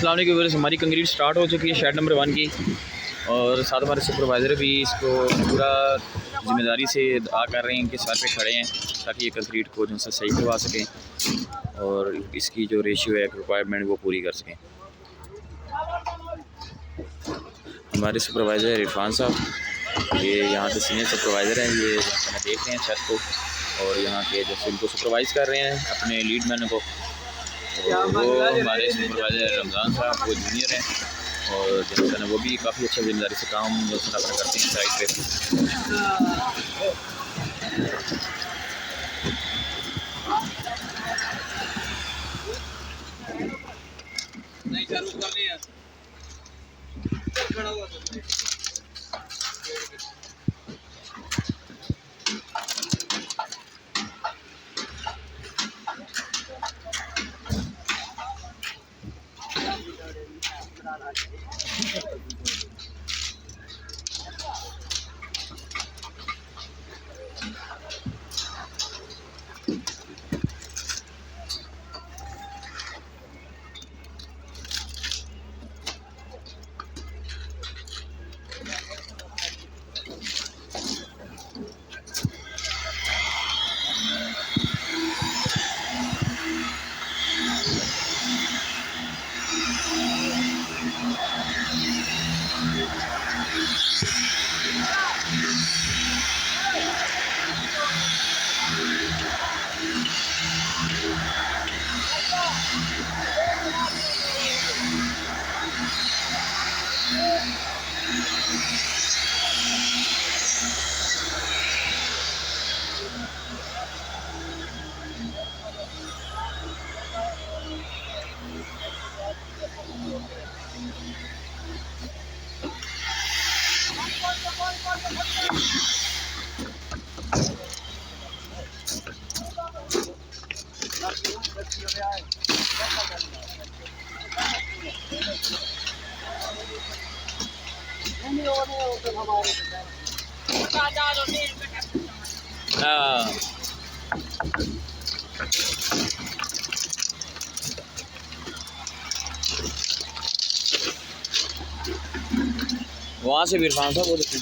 अस्सलाम वालेकुम व्यूअर्स, हमारी कंक्रीट स्टार्ट हो चुकी है शेड नंबर 1 की। और साथ हमारे सुपरवाइज़र भी इसको पूरा ज़िम्मेदारी से अदा कर रहे हैं, इनके सर पे खड़े हैं ताकि ये कंक्रीट को जो है सही करवा सकें और इसकी जो रेशियो है रिक्वायरमेंट वो पूरी कर सकें। हमारे सुपरवाइज़र इरफान साहब, ये यहाँ के सीनियर सुपरवाइज़र हैं, ये देख रहे हैं छत को और यहाँ के जैसे इनको सुपरवाइज़ कर रहे हैं अपने लीड मैन को। तो वो हमारे सुपरवाइज़र रमज़ान साहब वो जूनियर हैं और जो वो भी काफ़ी अच्छा जिम्मेदारी से काम जो अपना करते हैं साइड पे। नहीं चालू कर लिया खड़ा हुआ वहाँ से भी इरफान साहब वो देखिए।